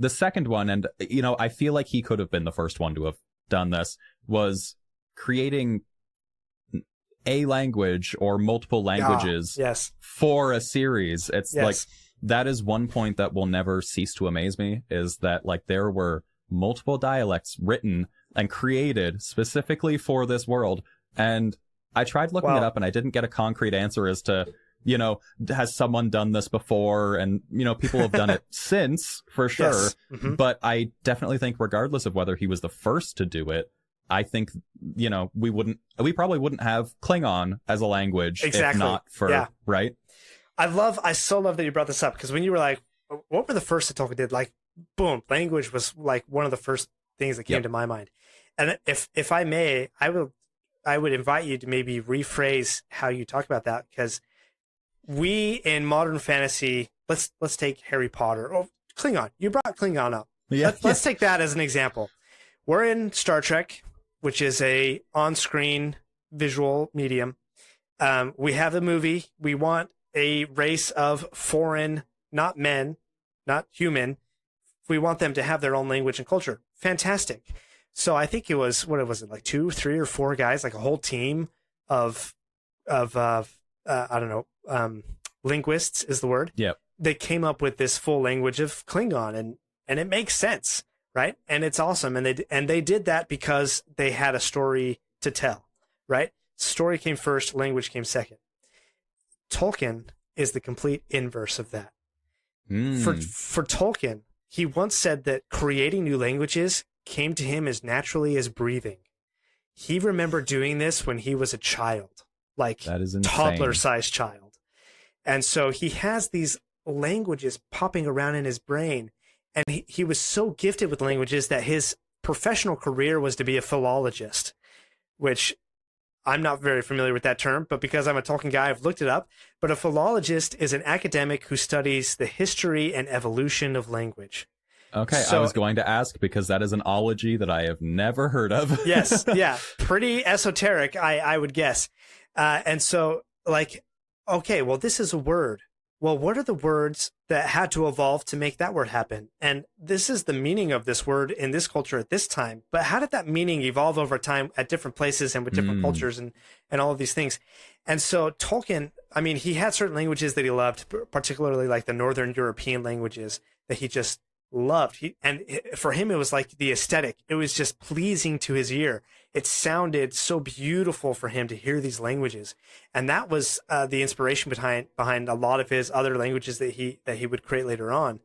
the second one, and I feel like he could have been the first one to have done this, was creating a language or multiple languages yes. for a series. It's Yes. like, that is one point that will never cease to amaze me, is that like there were multiple dialects written and created specifically for this world. And I tried looking it up and I didn't get a concrete answer as to, has someone done this before? And, people have done it since, for sure. Yes. Mm-hmm. But I definitely think regardless of whether he was the first to do it, I think, we probably wouldn't have Klingon as a language if not for, right? I so love that you brought this up, because when you were like, what were the first that Tolkien did? Like, boom, language was like one of the first things that came to my mind. And if I may, I would invite you to maybe rephrase how you talk about that, because we in modern fantasy, let's take Harry Potter or Klingon. You brought Klingon up. Let's take that as an example. We're in Star Trek, which is a on-screen visual medium. We have a movie. We want a race of foreign, not men, not human. We want them to have their own language and culture. Fantastic. So I think it was, like 2, 3, or 4 guys, like a whole team of I don't know, linguists is the word. Yep. They came up with this full language of Klingon, and it makes sense, right? And it's awesome. And they did that because they had a story to tell, right? Story came first, language came second. Tolkien is the complete inverse of that. For Tolkien, he once said that creating new languages came to him as naturally as breathing. He remembered doing this when he was a child, like toddler-sized child. And so he has these languages popping around in his brain, and he was so gifted with languages that his professional career was to be a philologist, which I'm not very familiar with that term, but because I'm a Tolkien guy, I've looked it up. But a philologist is an academic who studies the history and evolution of language. Okay, so, I was going to ask, because that is an ology that I have never heard of. Yes, yeah, pretty esoteric, I would guess. And so, like, okay, well, this is a word. Well, what are the words that had to evolve to make that word happen? And this is the meaning of this word in this culture at this time. But how did that meaning evolve over time at different places and with different cultures and all of these things? And so Tolkien, I mean, he had certain languages that he loved, particularly like the Northern European languages that he just loved. For him, it was like the aesthetic. It was just pleasing to his ear. It sounded so beautiful for him to hear these languages. And that was the inspiration behind a lot of his other languages that he would create later on.